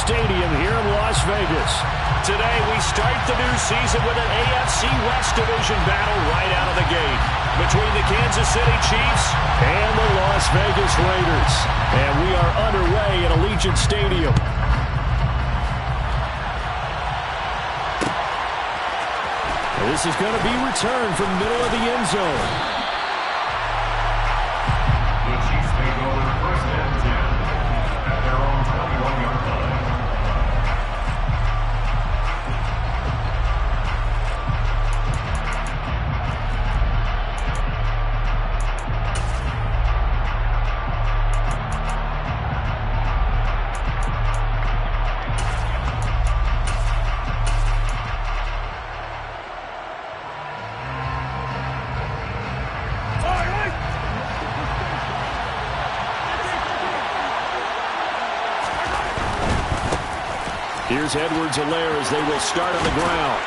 Stadium here in Las Vegas. Today, we start the new season with an AFC West Division battle right out of the gate between the Kansas City Chiefs and the Las Vegas Raiders. And we are underway at Allegiant Stadium. This is going to be returned from the middle of the end zone. The Chiefs take over first and 10 at their own 21-yard line. Here's Edwards-Helaire as they will start on the ground.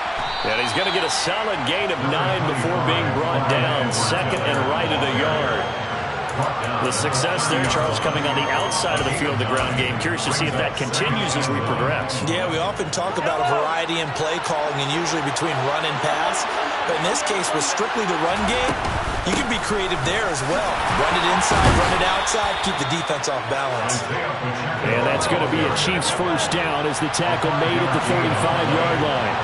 And he's going to get a solid gain of 9 before being brought down. Second and right at a yard. The success there, Charles, coming on the outside of the field, the ground game. Curious to see if that continues as we progress. Yeah, we often talk about a variety in play calling and usually between run and pass. But in this case, with strictly the run game, you can be creative there as well. Run it inside, run it outside, keep the defense off balance. And that's going to be a Chiefs first down as the tackle made at the 35-yard line.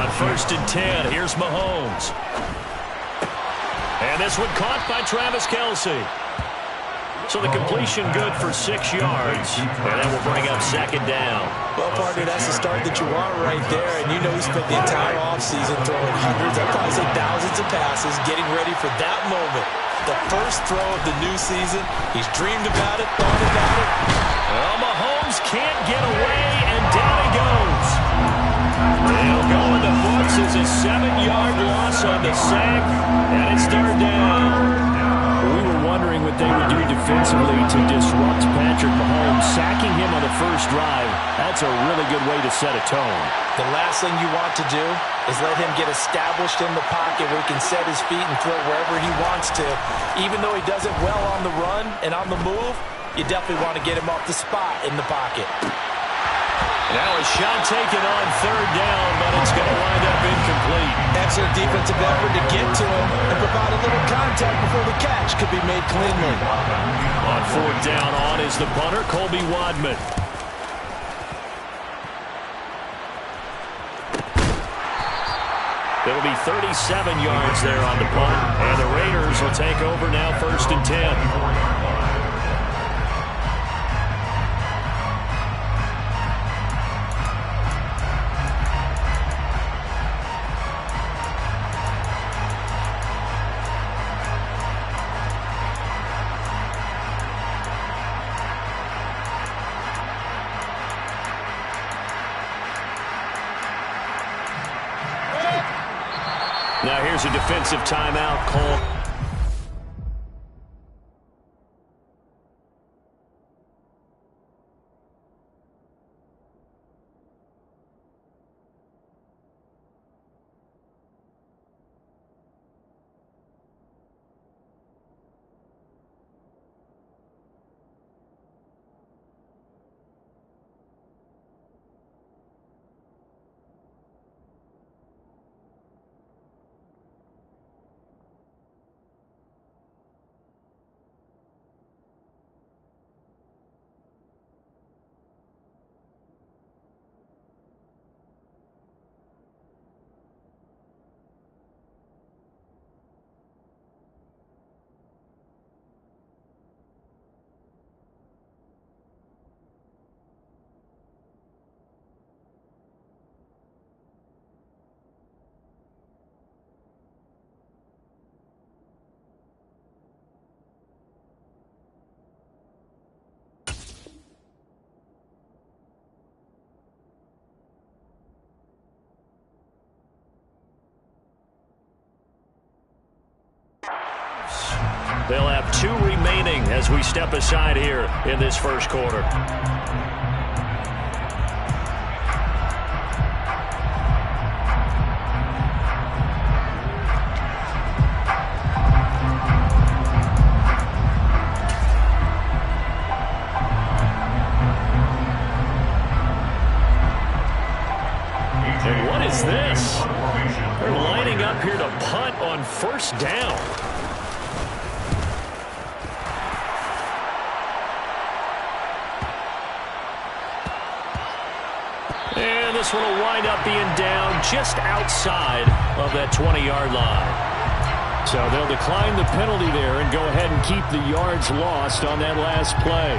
On first and 10, here's Mahomes. And this one caught by Travis Kelce. So the completion good for 6 yards. And that will bring up second down. Well, partner, that's the start that you want right there. And you know he spent the entire offseason throwing hundreds, I'd probably say thousands of passes, getting ready for that moment. The first throw of the new season. He's dreamed about it, thought about it. Well, Mahomes can't get away, and down he goes. He'll go in the books as a 7-yard loss on the sack, and it's third down. We were wondering what they would do defensively to disrupt Patrick Mahomes. Sacking him on the first drive, that's a really good way to set a tone. The last thing you want to do is let him get established in the pocket where he can set his feet and throw wherever he wants to. Even though he does it well on the run and on the move, you definitely want to get him off the spot in the pocket. Now a shot taken on third down, but it's going to wind up incomplete. Excellent defensive effort to get to him and provide a little contact before the catch could be made cleanly. On fourth down, on is the punter, Colby Wadman. It'll be 37 yards there on the punt, and the Raiders will take over now first and 10. Now here's a defensive timeout call. They'll have 2 remaining as we step aside here in this first quarter. is this? They're lining up here to punt on first down. And this one will wind up being down just outside of that 20-yard line. So they'll decline the penalty there and go ahead and keep the yards lost on that last play.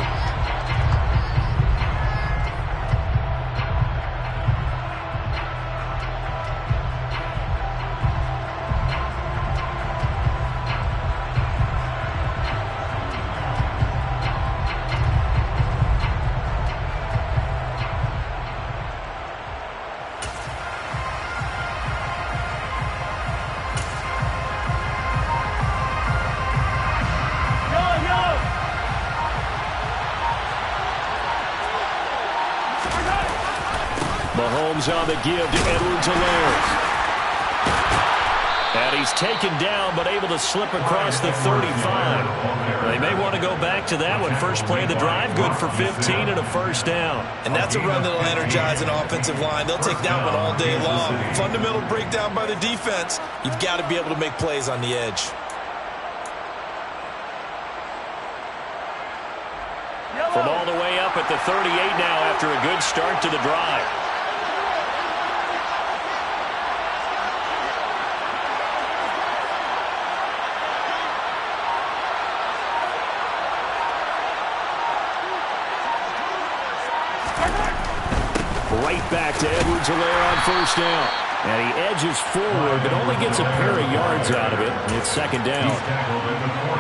Mahomes on the give to Edwards-Helaire. And he's taken down, but able to slip across the 35. They may want to go back to that one. First play of the drive, good for 15 and a first down. And that's a run that'll energize an offensive line. They'll take that one all day long. Fundamental breakdown by the defense. You've got to be able to make plays on the edge. From all the way up at the 38 now after a good start to the drive. Right back to Edwards-Helaire on first down. And he edges forward, but only gets a pair of yards out of it. And it's second down.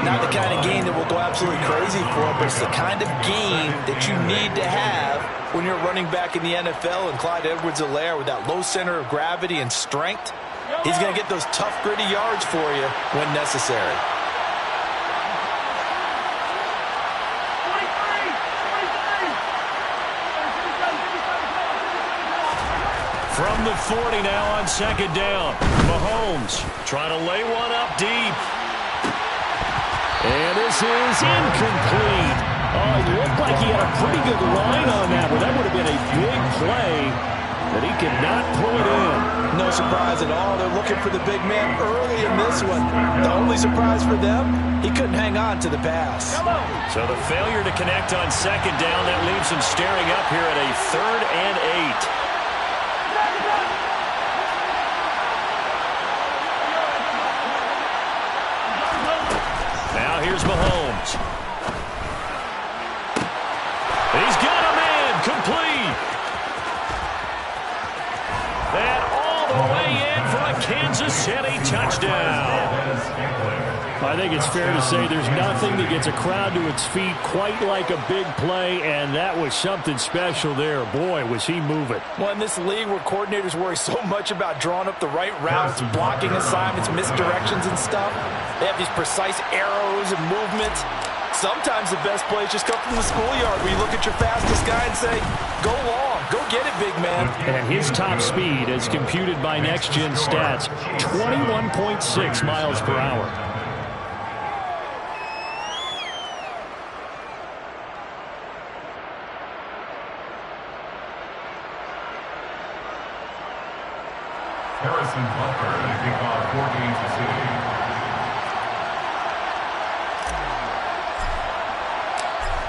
Not the kind of game that will go absolutely crazy for, but it's the kind of game that you need to have when you're running back in the NFL. And Clyde Edwards-Helaire, with that low center of gravity and strength, he's going to get those tough, gritty yards for you when necessary. From the 40 now on second down. Mahomes trying to lay one up deep. And this is incomplete. Oh, it looked like he had a pretty good line on that one. That would have been a big play, but he could not pull it in. No surprise at all. They're looking for the big man early in this one. The only surprise for them, he couldn't hang on to the pass. So the failure to connect on second down, that leaves him staring up here at a 3rd and 8. Here's Mahomes. He's got a man complete. And all the way in for a Kansas City touchdown. I think it's fair to say there's nothing that gets a crowd to its feet quite like a big play, and that was something special there. Boy, was he moving. Well, in this league where coordinators worry so much about drawing up the right routes, blocking assignments, misdirections and stuff, they have these precise arrows and movements. Sometimes the best plays just come from the schoolyard where you look at your fastest guy and say, go long, go get it, big man. And his top speed, as computed by Next Gen Stats, 21.6 miles per hour. Harrison Butker to kick off for Kansas City.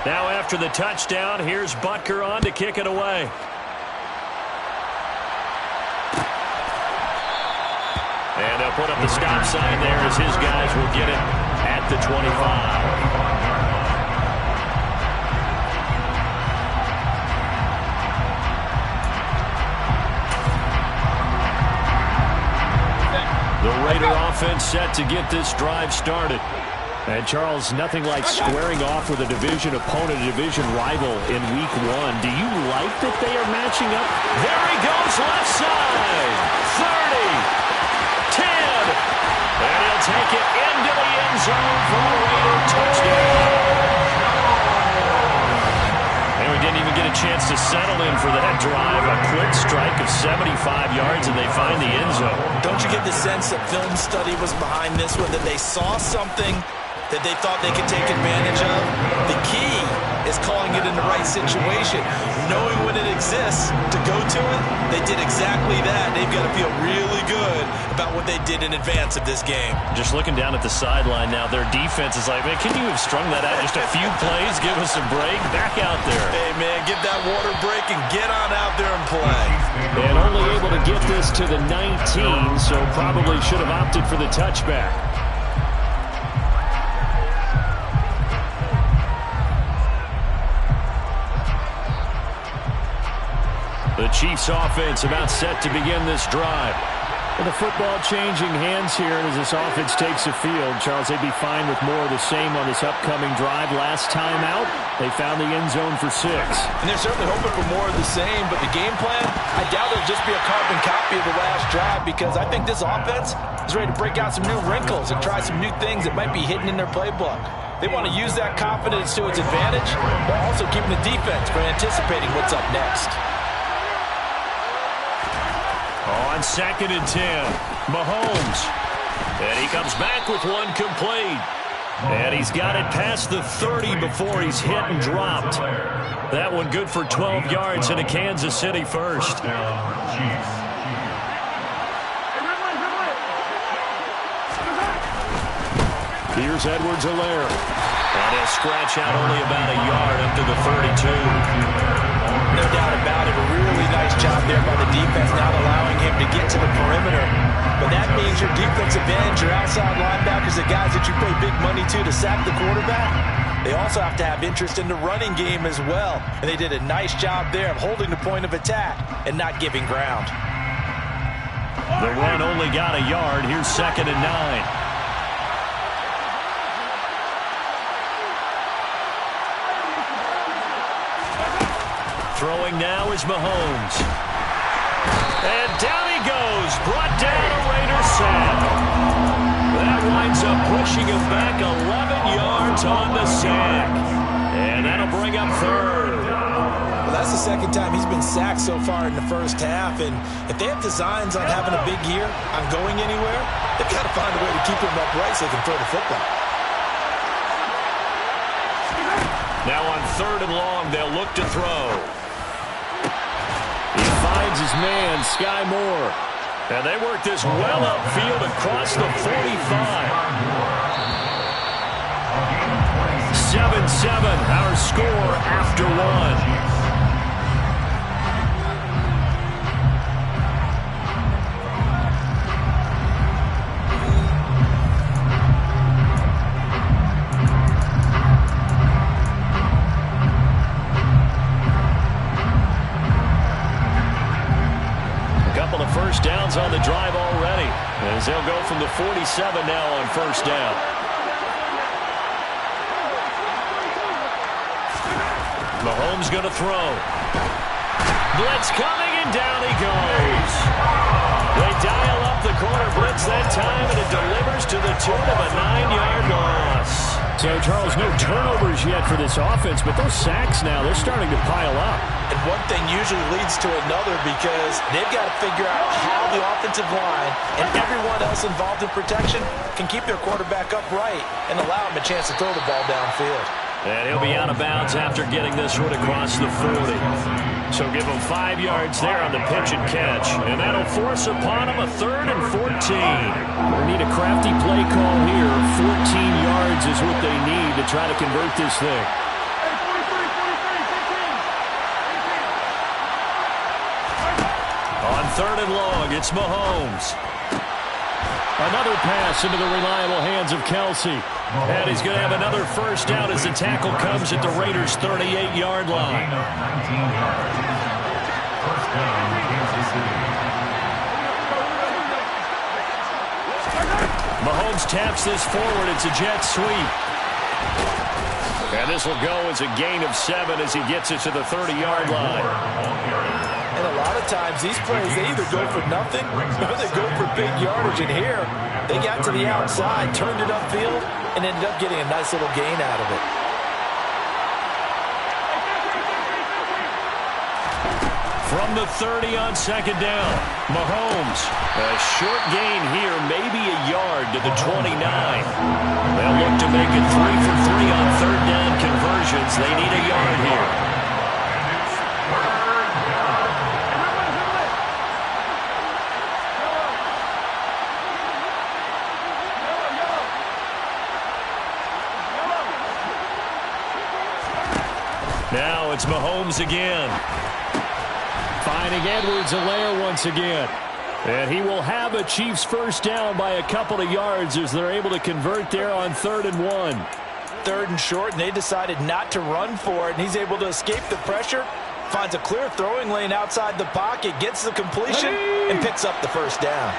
Now after the touchdown, here's Butker on to kick it away. And they'll put up the stop sign there as his guys will get it at the 25. The Raider offense set to get this drive started. And, Charles, nothing like squaring off with a division opponent, a division rival in Week 1. Do you like that they are matching up? There he goes, left side. 30, 10. And he'll take it into the end zone for a Raider touchdown. And we didn't even get a chance to settle in for that drive. A quick strike of 75 yards, and they find the end zone. Don't you get the sense that film study was behind this one, that they saw something that they thought they could take advantage of? The key is calling it in the right situation, knowing when it exists to go to it, they did exactly that. They've got to feel really good about what they did in advance of this game. Just looking down at the sideline now, their defense is like, man, can you have strung that out just a few plays? Give us a break. Back out there. Hey, man, get that water break and get on out there and play. And only able to get this to the 19, so probably should have opted for the touchback. The Chiefs offense about set to begin this drive. With the football changing hands here as this offense takes the field, Charles, they'd be fine with more of the same on this upcoming drive. Last time out, they found the end zone for 6. And they're certainly hoping for more of the same, but the game plan, I doubt it'll just be a carbon copy of the last drive, because I think this offense is ready to break out some new wrinkles and try some new things that might be hidden in their playbook. They want to use that confidence to its advantage, while also keeping the defense from anticipating what's up next. On 2nd and 10, Mahomes. And he comes back with one complete. And he's got it past the 30 before he's hit and dropped. That one good for 12 yards into Kansas City first. Here's Edwards-Helaire. And he'll scratch out only about a yard up to the 32. No doubt about it. A really nice job there by the defense, not allowing him to get to the perimeter. But that means your defensive ends, your outside linebackers, the guys that you pay big money to sack the quarterback, they also have to have interest in the running game as well. And they did a nice job there of holding the point of attack and not giving ground. The run only got a yard. Here's 2nd and 9. Throwing now is Mahomes. And down he goes. Brought down a Raider sack. That winds up pushing him back 11 yards on the sack. And that'll bring up 3rd. Well, that's the 2nd time he's been sacked so far in the first half. And if they have designs on having a big year, on going anywhere, they've got to find a way to keep him upright so they can throw the football. Now on 3rd and long, they'll look to throw. He finds his man, Sky Moore. And they work this well upfield across the 45. 7-7, our score after 1. First downs on the drive already, as they'll go from the 47 now on 1st down. Mahomes going to throw. Blitz coming, and down he goes. They dial up the corner blitz that time, and it delivers to the tune of a 9-yard loss. So, Charles, no turnovers yet for this offense, but those sacks now, they're starting to pile up. And one thing usually leads to another, because they've got to figure out how the offensive line and everyone else involved in protection can keep their quarterback upright and allow him a chance to throw the ball downfield. And he'll be out of bounds after getting this one across the 40. So give him 5 yards there on the pitch and catch. And that'll force upon him a 3rd and 14. They need a crafty play call here. 14 yards is what they need to try to convert this thing. On 3rd and long, it's Mahomes. Another pass into the reliable hands of Kelsey. And he's going to have another first down as the tackle comes at the Raiders' 38-yard line. 19 yards. First down, Kansas City. Mahomes taps this forward. It's a jet sweep. And this will go as a gain of 7 as he gets it to the 30-yard line. And a lot of times, these plays, they either go for nothing or they go for big yardage. And here, they got to the outside, turned it upfield, and ended up getting a nice little gain out of it. From the 30 on 2nd down, Mahomes. A short gain here, maybe a yard to the 29. They'll look to make it 3 for 3 on 3rd down conversions. They need a yard here. Mahomes again. Finding Edwards-Helaire once again. And he will have a Chiefs first down by a couple of yards as they're able to convert there on 3rd and 1. 3rd and short, and they decided not to run for it, and he's able to escape the pressure, finds a clear throwing lane outside the pocket, gets the completion, and picks up the first down.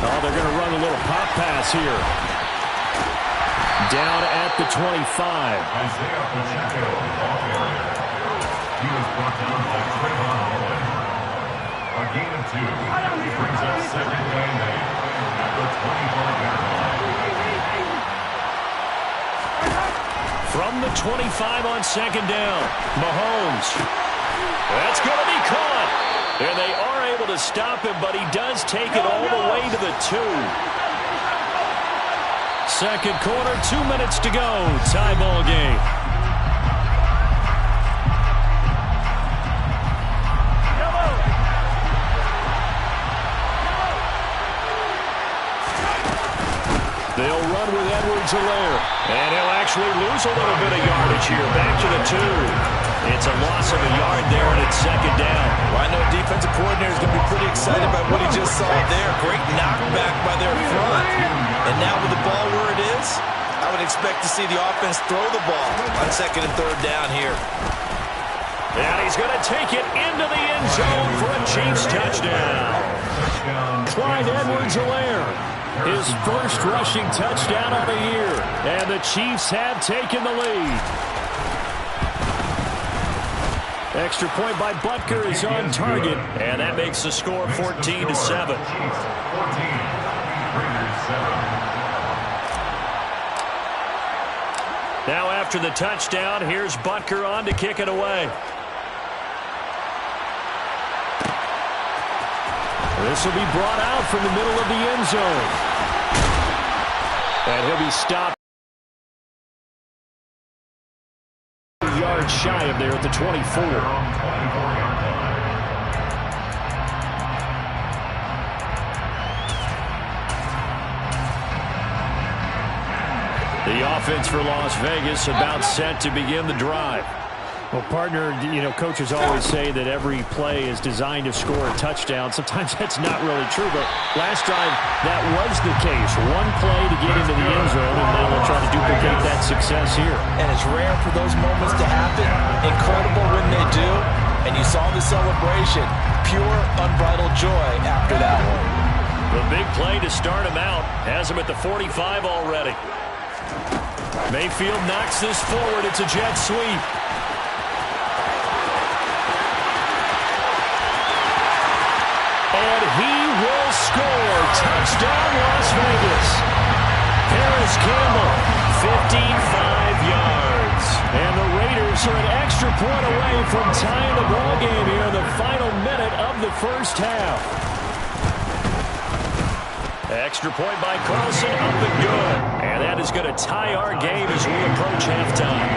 Oh, they're going to run a little pop pass here. Down at the 25. Isaiah Pacheco, off area. He was brought down by Trayvon Mullen. A gain of 2. Brings up 2nd and 8 at the 25-yard line. From the 25 on 2nd down, Mahomes. That's going to be caught. And they are able to stop him, but he does take it all the way to the 2. Second quarter, 2 minutes to go. Tie ball game. They'll run with Edwards-Helaire. And he'll actually lose a little bit of yardage here. Back to the 2. It's a loss of a yard there, and it's 2nd down. Well, I know a defensive coordinator is going to be pretty excited about what he just saw there. Great knockback by their front. And now with the ball where it is, I would expect to see the offense throw the ball on 2nd and 3rd down here. And he's going to take it into the end zone for a Chiefs touchdown. Clyde Edwards-Helaire, his first rushing touchdown of the year. And the Chiefs have taken the lead. Extra point by Butker is on target. And that makes the score 14-7. 14. Now after the touchdown, here's Butker on to kick it away. This will be brought out from the middle of the end zone. And he'll be stopped. Yard shy of there at the 24. The offense for Las Vegas about set to begin the drive. Well, partner, coaches always say that every play is designed to score a touchdown. Sometimes that's not really true, but last drive, that was the case. One play to get into the end zone, and now they'll try to duplicate that success here. And it's rare for those moments to happen. Incredible when they do. And you saw the celebration. Pure, unbridled joy after that one. The big play to start him out. Has him at the 45 already. Mayfield knocks this forward. It's a jet sweep. And he will score. Touchdown, Las Vegas. Paris Campbell, 55 yards. And the Raiders are an extra point away from tying the ball game here in the final minute of the first half. Extra point by Carlson, up and good. And that is going to tie our game as we approach halftime.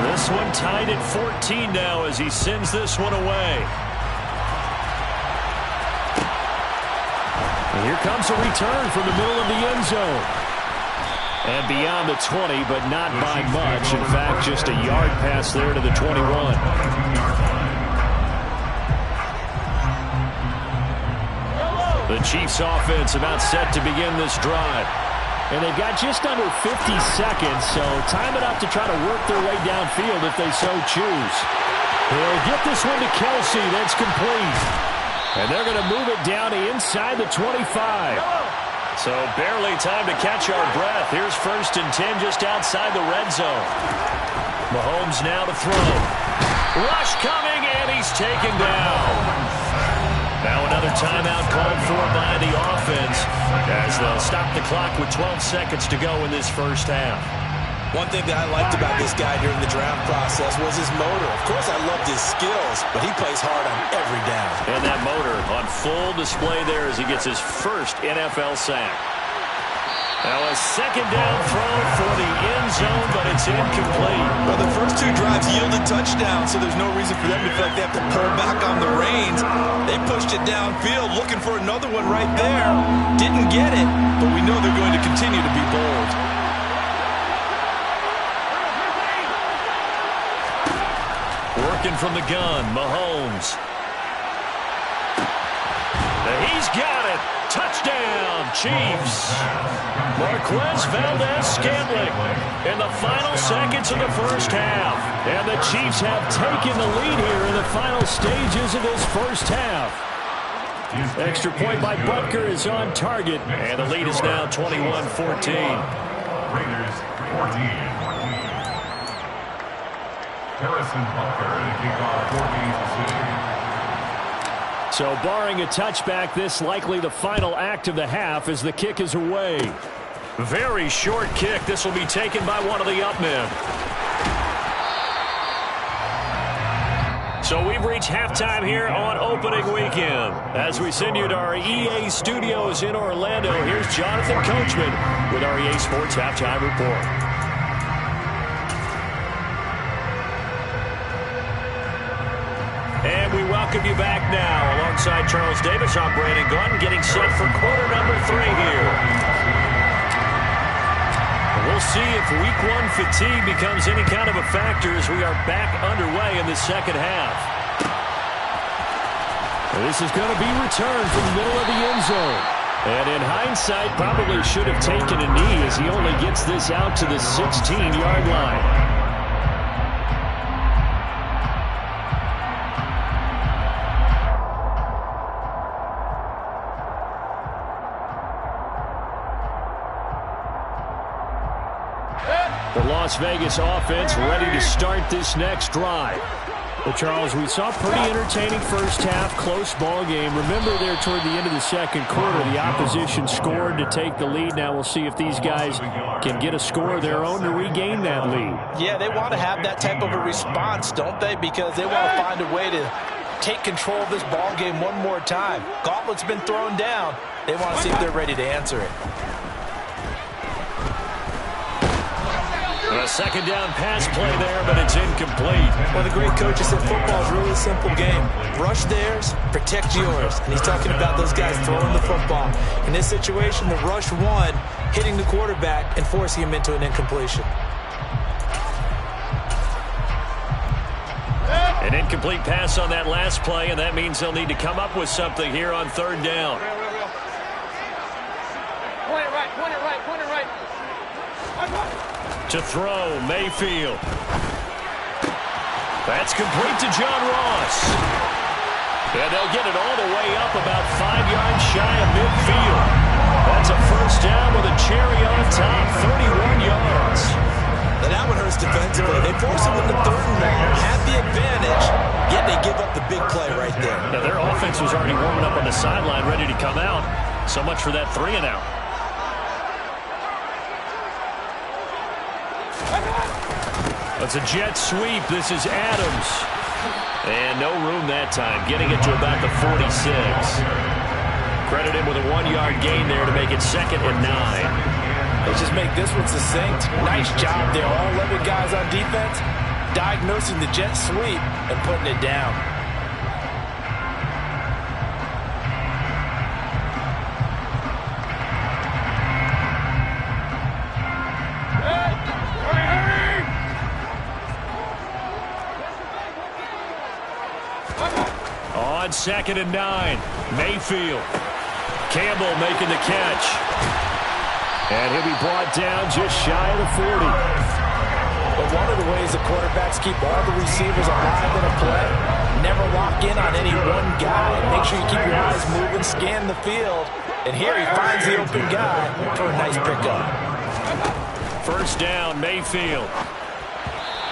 This one tied at 14 now as he sends this one away. And here comes a return from the middle of the end zone. And beyond the 20, but not by much. In fact, just a yard pass there to the 21. The Chiefs offense about set to begin this drive. And they've got just under 50 seconds, so time it up to try to work their way downfield if they so choose. They'll get this one to Kelsey. That's complete. And they're going to move it down to inside the 25. So barely time to catch our breath. Here's 1st and 10 just outside the red zone. Mahomes now to throw. Rush coming, and he's taken down. Now another timeout called for by the offense as they'll stop the clock with 12 seconds to go in this first half. One thing that I liked about this guy during the draft process was his motor. Of course, I loved his skills, but he plays hard on every down. And that motor on full display there as he gets his first NFL sack. Now a 2nd down throw for the end zone, but it's it's incomplete. Well, the first two drives yielded touchdowns, so there's no reason for them to feel like they have to pull back on the reins. They pushed it downfield, looking for another one right there. Didn't get it, but we know they're going to continue to be bold. Working from the gun, Mahomes. He's got it. Touchdown, Chiefs. Marquez Valdez-Scantling in the final seconds of the first half. And the Chiefs have taken the lead here in the final stages of this first half. Extra point by Butker is on target, and the lead is now 21-14. Raiders 14. Harrison Butker to kick off 14-6. So barring a touchback, this likely the final act of the half as the kick is away. Very short kick. This will be taken by one of the up men. So we've reached halftime here on opening weekend. As we send you to our EA studios in Orlando, here's Jonathan Coachman with our EA Sports Halftime Report. And we welcome you back now. Alongside Charles Davis, I'm Brandon Gordon, getting set for quarter number 3 here. We'll see if week 1 fatigue becomes any kind of a factor as we are back underway in the second half. This is going to be returned from the middle of the end zone. And in hindsight, probably should have taken a knee as he only gets this out to the 16-yard line. The Las Vegas offense ready to start this next drive. Well, Charles, we saw a pretty entertaining first half, close ball game. Remember there toward the end of the second quarter, the opposition scored to take the lead. Now we'll see if these guys can get a score of their own to regain that lead. Yeah, they want to have that type of a response, don't they? Because they want to find a way to take control of this ball game one more time. Gauntlet's been thrown down. They want to see if they're ready to answer it. A second down pass play there, but it's incomplete. Well, the great coach said football is a really simple game. Rush theirs, protect yours. And he's talking about those guys throwing the football. In this situation, the rush one, hitting the quarterback and forcing him into an incompletion. An incomplete pass on that last play, and that means they'll need to come up with something here on third down. Point it right, point it right, point it right. To throw, Mayfield. That's complete to John Ross. And they'll get it all the way up about 5 yards shy of midfield. That's a first down with a cherry on top, 31 yards. Now that one hurts defensively. They force them into third and long, have the advantage, yet they give up the big play right there. Now their offense was already warming up on the sideline, ready to come out. So much for that 3-and-out. It's a jet sweep. This is Adams. And no room that time, getting it to about the 46. Credit him with a 1-yard gain there to make it 2nd and 9. Let's just make this one succinct. Nice job there. All 11 guys on defense diagnosing the jet sweep and putting it down. On 2nd and 9, Mayfield. Campbell making the catch. And he'll be brought down just shy of the 40. But one of the ways the quarterbacks keep all the receivers alive in a play, never lock in on any one guy. Make sure you keep your eyes moving, scan the field. And here he finds the open guy for a nice pickup. First down, Mayfield.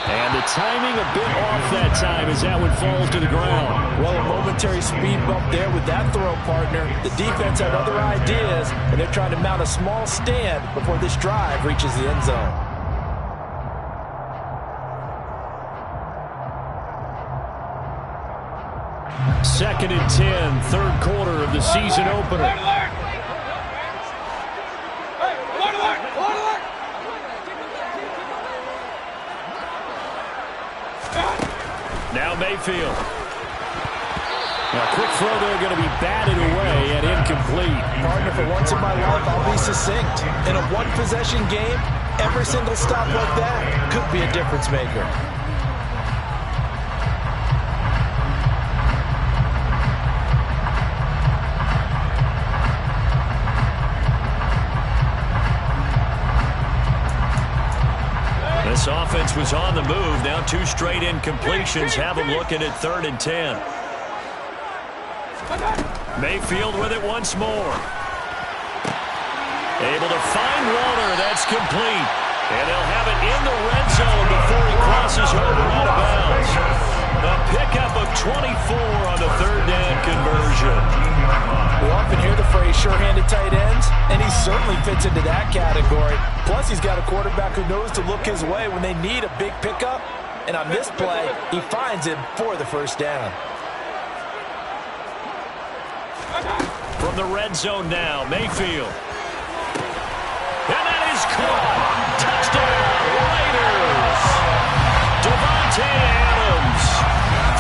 And the timing a bit off that time as that one falls to the ground. Well, a momentary speed bump there with that throw partner. The defense had other ideas, and they're trying to mount a small stand before this drive reaches the end zone. Second and 10, third quarter of the season opener. Now Mayfield. Now, quick throw there, going to be batted away and incomplete. Partner, for once in my life, I'll be succinct. In a one-possession game, every single stop like that could be a difference maker. This offense was on the move. Now 2 straight incompletions have them looking at 3rd and 10. Mayfield with it once more. Able to find Walter. That's complete. And they'll have it in the red zone before he crosses over out of bounds. A pickup of 24 on the 3rd down conversion. We often hear the phrase sure-handed tight ends, and he certainly fits into that category. Plus, he's got a quarterback who knows to look his way when they need a big pickup. And on this play, he finds him for the 1st down. From the red zone now, Mayfield. And that is caught. Touchdown, Raiders. Devontae Adams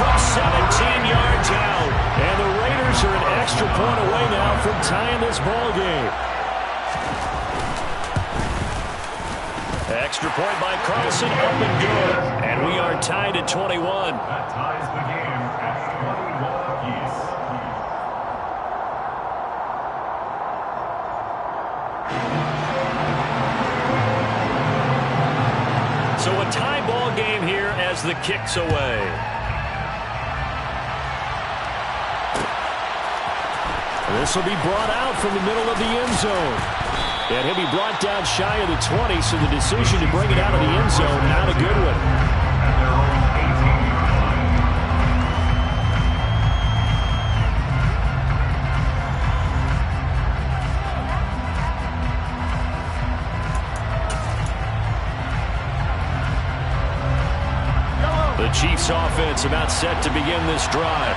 from 17 yards out. And the Raiders are an extra point away now from tying this ball game. Extra point by Carlson, up and good. And we are tied at 21. That ties the game at 21 apiece. So a tie ball game here as the kick's away. This will be brought out from the middle of the end zone. And he'll be brought down shy of the 20, so the decision to bring it out of the end zone, not a good one. At their own 18-yard line. The Chiefs offense about set to begin this drive.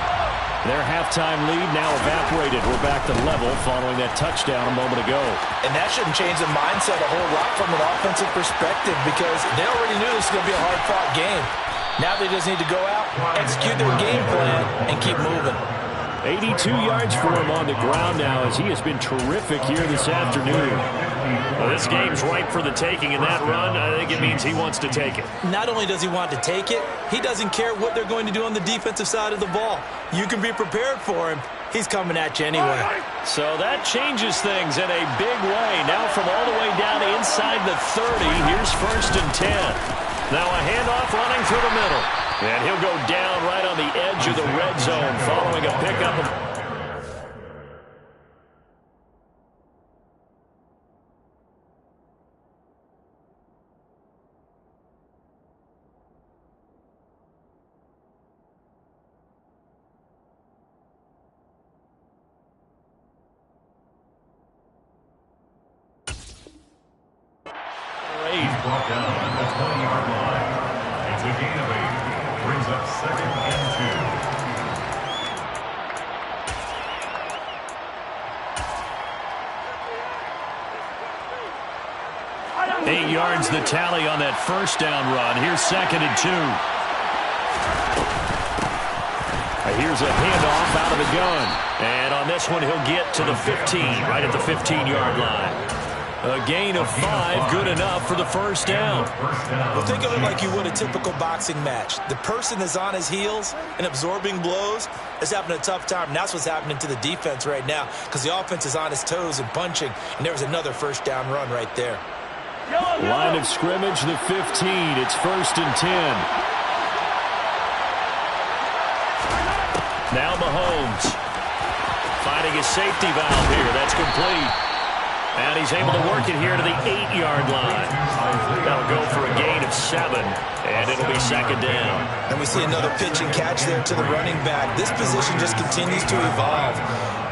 Their halftime lead now evaporated. We're back to level following that touchdown a moment ago. And that shouldn't change the mindset a whole lot from an offensive perspective because they already knew this was going to be a hard-fought game. Now they just need to go out, execute their game plan, and keep moving. 82 yards for him on the ground now as he has been terrific here this afternoon. Well, this game's ripe for the taking, and that run, I think it means he wants to take it. Not only does he want to take it, he doesn't care what they're going to do on the defensive side of the ball. You can be prepared for him. He's coming at you anyway. So that changes things in a big way. Now from all the way down inside the 30, here's 1st and 10. Now a handoff running through the middle. And he'll go down right on the edge of the red zone following a pickup of... Brought down at the 20-yard line. It's a gain of 8. Brings up 2nd and 2. 8 yards the tally on that 1st down run. Here's 2nd and 2. Here's a handoff out of the gun. And on this one, he'll get to the 15, right at the 15-yard line. A gain of 5, good enough for the 1st down. Well, think of it like you would a typical boxing match. The person that's on his heels and absorbing blows is having a tough time. And that's what's happening to the defense right now because the offense is on his toes and punching. And there was another 1st down run right there. Line of scrimmage, the 15. It's 1st and 10. Now Mahomes finding his safety valve here. That's complete. And he's able to work it here to the 8-yard line. That'll go for a gain of 7, and it'll be 2nd down. And we see another pitch and catch there to the running back. This position just continues to evolve.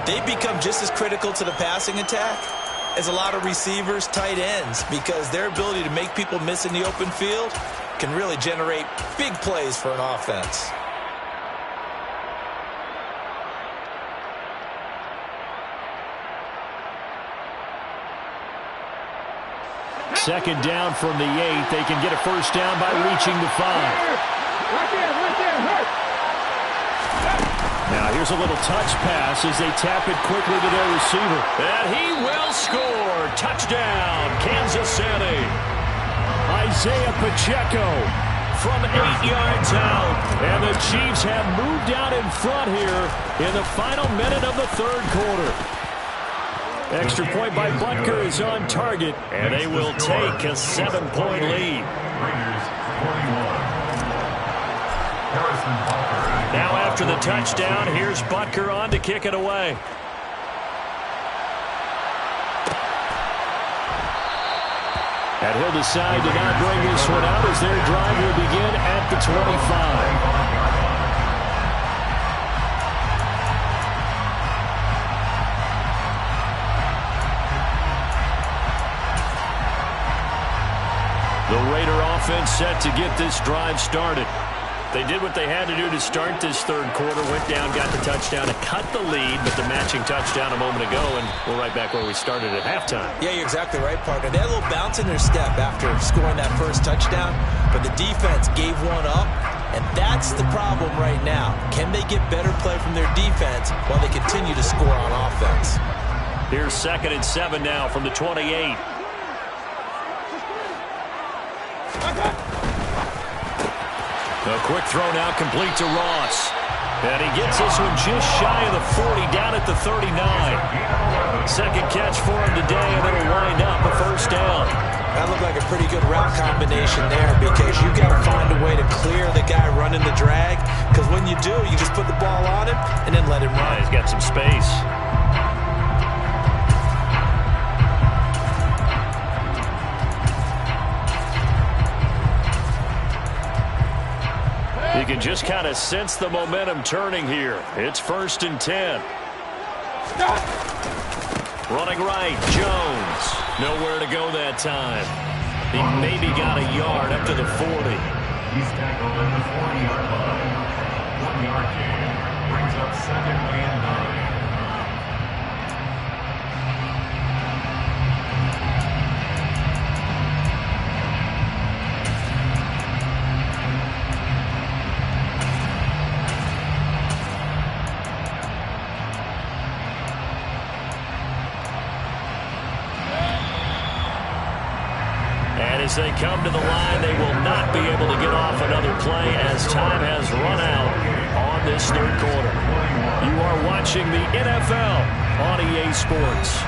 They become just as critical to the passing attack as a lot of receivers, tight ends, because their ability to make people miss in the open field can really generate big plays for an offense. Second down from the 8. They can get a 1st down by reaching the 5. Right there, hurt. Here's a little touch pass as they tap it quickly to their receiver. And he will score. Touchdown, Kansas City. Isaiah Pacheco from 8 yards out. And the Chiefs have moved out in front here in the final minute of the third quarter. Extra point by Butker is on target. And they will take a 7-point lead. Now after the touchdown, here's Butker on to kick it away. And he'll decide to not bring this one out as their drive will begin at the 25. The Raider offense set to get this drive started. They did what they had to do to start this third quarter, went down, got the touchdown to cut the lead, but the matching touchdown a moment ago, and we're right back where we started at halftime. Yeah, you're exactly right, partner. They had a little bounce in their step after scoring that first touchdown, but the defense gave one up, and that's the problem right now. Can they get better play from their defense while they continue to score on offense? Here's 2nd and 7 now from the 28. A quick throw now complete to Ross. And he gets this one just shy of the 40, down at the 39. Second catch for him today, and it'll wind up a first down. That looked like a pretty good route combination there because you got to find a way to clear the guy running the drag. Because when you do, you just put the ball on him and then let him run. He's got some space. You can just kind of sense the momentum turning here. It's 1st and 10. Running right, Jones. Nowhere to go that time. He maybe got a yard up to the 40. He's tackled at the 40-yard line. 1-yard gain. Brings up 2nd and 9. As they come to the line, they will not be able to get off another play as time has run out on this third quarter. You are watching the NFL on EA Sports.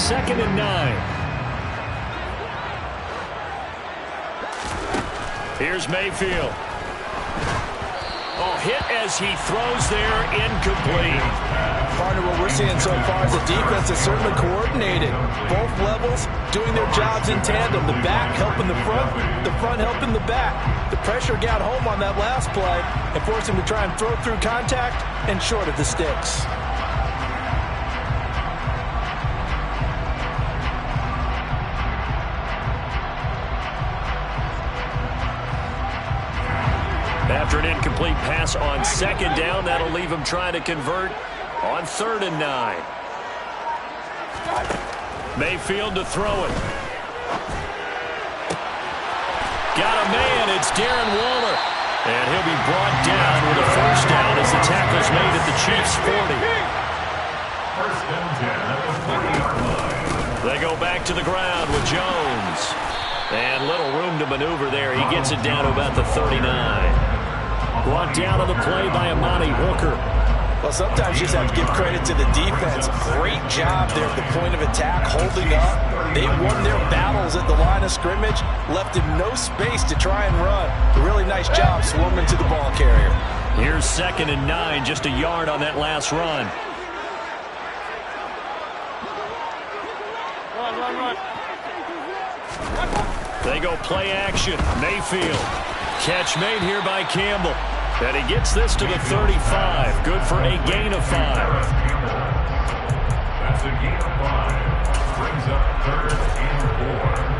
Second and 9. Here's Mayfield. Oh, hit as he throws there, incomplete. Partner, what we're seeing so far is the defense is certainly coordinated. Both levels doing their jobs in tandem. The back helping the front helping the back. The pressure got home on that last play and forced him to try and throw through contact and short of the sticks. After an incomplete pass on 2nd down, that'll leave him trying to convert on 3rd and 9. Mayfield to throw it. Got a man. It's Darren Waller. And he'll be brought down with a first down as the tackle's made at the Chiefs' 40. 1st and 10 at the 40-yard line. They go back to the ground with Jones. And little room to maneuver there. He gets it down to about the 39. Brought down on the play by Amani Hooker. Well, sometimes you just have to give credit to the defense. Great job there at the point of attack, holding up. They won their battles at the line of scrimmage, left him no space to try and run. A really nice job swarming to the ball carrier. Here's 2nd and 9, just a yard on that last run. They go play action. Mayfield. Catch made here by Campbell. And he gets this to the 35. Good for a gain of 5. That's a gain of 5. Brings up 3rd and 4.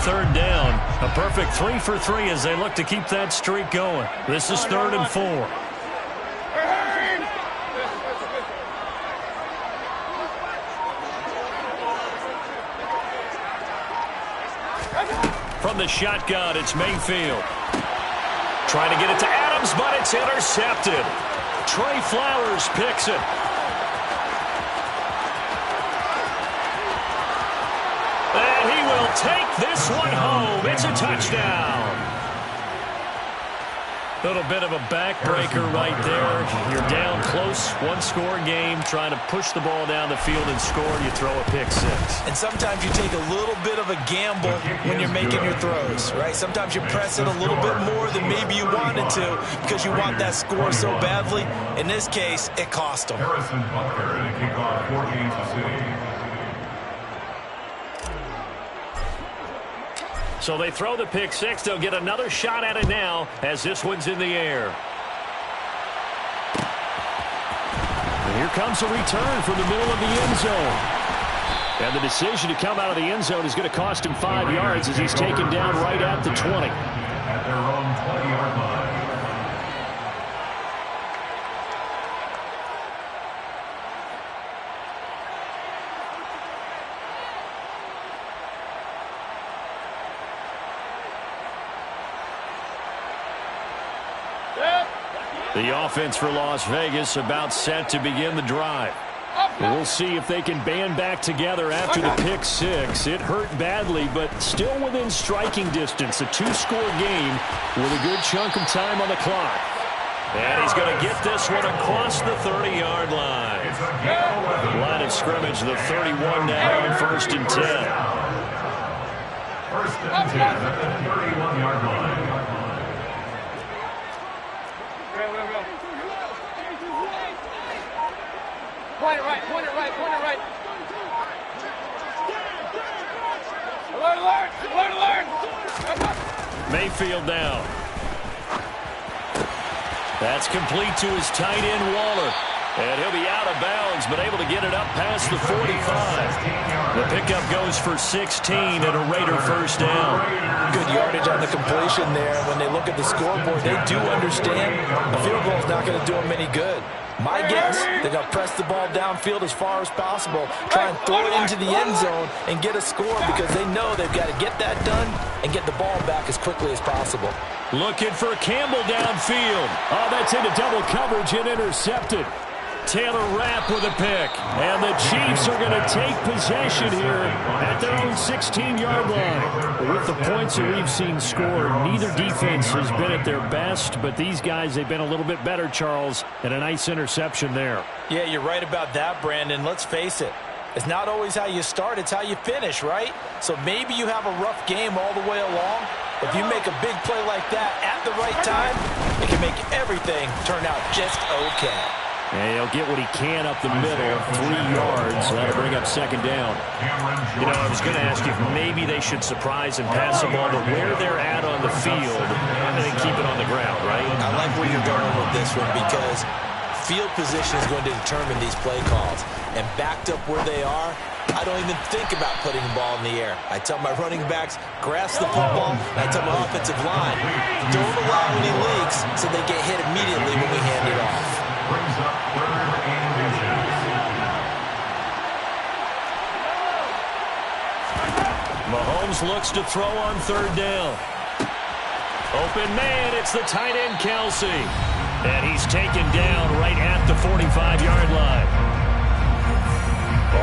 third down. A perfect 3 for 3 as they look to keep that streak going. This is 3rd and 4. From the shotgun, it's Mayfield. Trying to get it to Adams, but it's intercepted. Trey Flowers picks it. And he will take this one home. It's a touchdown. Little bit of a backbreaker right there. You're down close, one-score game, trying to push the ball down the field and score, and you throw a pick six. And sometimes you take a little bit of a gamble when you're making your throws, right? Sometimes you press it a little bit more than maybe you wanted to because you want that score so badly. In this case, it cost them. Harrison Butker to kick off for Kansas City. So they throw the pick six. They'll get another shot at it now as this one's in the air. And here comes a return from the middle of the end zone. And the decision to come out of the end zone is going to cost him 5 yards as he's taken down right at the 20. At their own 20-yard line. The offense for Las Vegas about set to begin the drive. We'll see if they can band back together after the pick six. It hurt badly, but still within striking distance. A two-score game with a good chunk of time on the clock. And he's going to get this one across the 30-yard line. Line of scrimmage, the 31 now, 1st and 10. 1st and 10 at the 31-yard line. Point it right, point it right, point it right. Alert, alert, alert, alert. Mayfield down. That's complete to his tight end, Waller. And he'll be out of bounds, but able to get it up past the 45. The pickup goes for 16 and a Raider first down. Good yardage on the completion there. When they look at the scoreboard, they do understand a field goal is not going to do them any good. My guess, they're going to press the ball downfield as far as possible, try and throw it into the end zone and get a score because they know they've got to get that done and get the ball back as quickly as possible. Looking for Campbell downfield. Oh, that's into double coverage and intercepted. Taylor Rapp with a pick. And the Chiefs are going to take possession here at their own 16-yard line. With the points that we've seen scored, neither defense has been at their best, but these guys, they've been a little bit better, Charles, and a nice interception there. Yeah, you're right about that, Brandon. Let's face it. It's not always how you start, it's how you finish, right? So maybe you have a rough game all the way along. If you make a big play like that at the right time, it can make everything turn out just okay. And he'll get what he can up the middle, 3 yards. That'll bring up 2nd down. You know, I was going to ask you if maybe they should surprise and pass the ball, but where they're at on the field, I think keep it on the ground, right? I like where you're going with this one because field position is going to determine these play calls. And backed up where they are, I don't even think about putting the ball in the air. I tell my running backs, grasp the football, and I tell my offensive line, don't allow any leaks so they get hit immediately when we hand it off. Brings up 3rd and inches. Mahomes looks to throw on 3rd down. Open man, it's the tight end, Kelsey. And he's taken down right at the 45-yard line.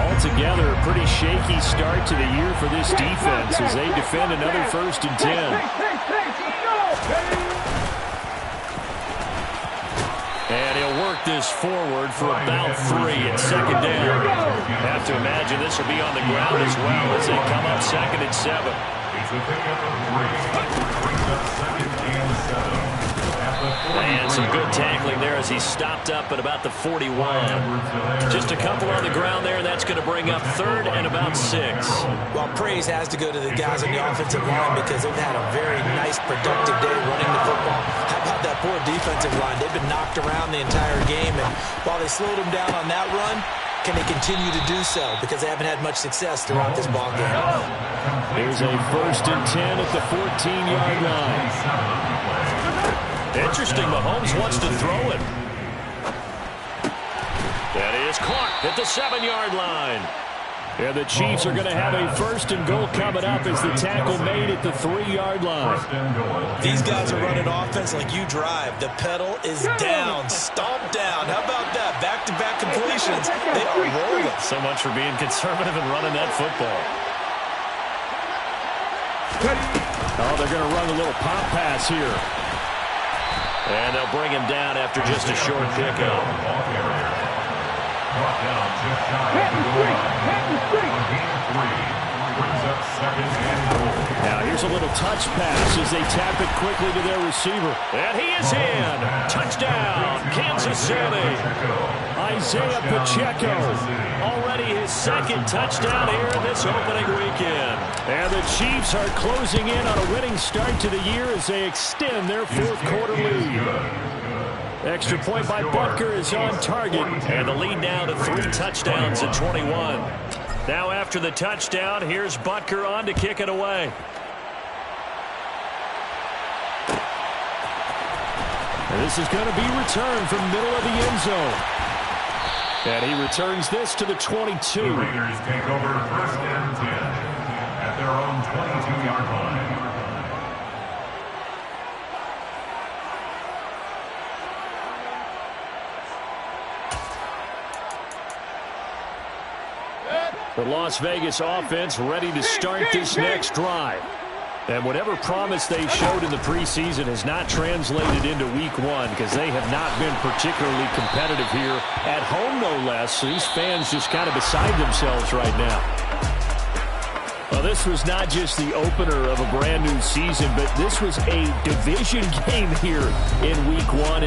Altogether, a pretty shaky start to the year for this defense as they defend another 1st and 10. And he'll work this forward for about 3 at 2nd down. Have to imagine this will be on the ground as well as they come up 2nd and 7. It's a pickup of 3. Brings up 2nd and 7. And some good tackling there as he stopped up at about the 41. Just a couple on the ground there. That's going to bring up 3rd and about 6. Well, praise has to go to the guys on the offensive line because they've had a very nice, productive day running the football. How about that poor defensive line? They've been knocked around the entire game, and while they slowed them down on that run, can they continue to do so? Because they haven't had much success throughout this ball game. Here's a 1st and 10 at the 14-yard line. Interesting, Mahomes wants to throw it. That is caught at the 7-yard line. Yeah, the Chiefs are going to have a 1st and goal coming up as the tackle made at the 3-yard line. These guys are running offense like you drive. The pedal is down, stomped down. How about that? Back-to-back completions. They are rolling. So much for being conservative and running that football. Oh, they're going to run a little pop pass here. And they'll bring him down after just a short pickup. Brought down just shy of the goal line. On gain of 3. Brings up 2nd and goal. Now here's a little touch pass as they tap it quickly to their receiver. And he is in. Touchdown, Kansas City. Isaiah Pacheco. Already his 2nd touchdown here this opening weekend. And the Chiefs are closing in on a winning start to the year as they extend their 4th quarter lead. Extra point by Butker is on target. And the lead now to 3 touchdowns at 21. Now after the touchdown, here's Butker on to kick it away. And this is going to be returned from middle of the end zone. And he returns this to the 22. The Raiders take over 1st and 10 at their own 22-yard line. The Las Vegas offense ready to start this next drive. And whatever promise they showed in the preseason has not translated into week 1 because they have not been particularly competitive here at home, no less. So these fans just kind of beside themselves right now. Well, this was not just the opener of a brand new season, but this was a division game here in week 1. And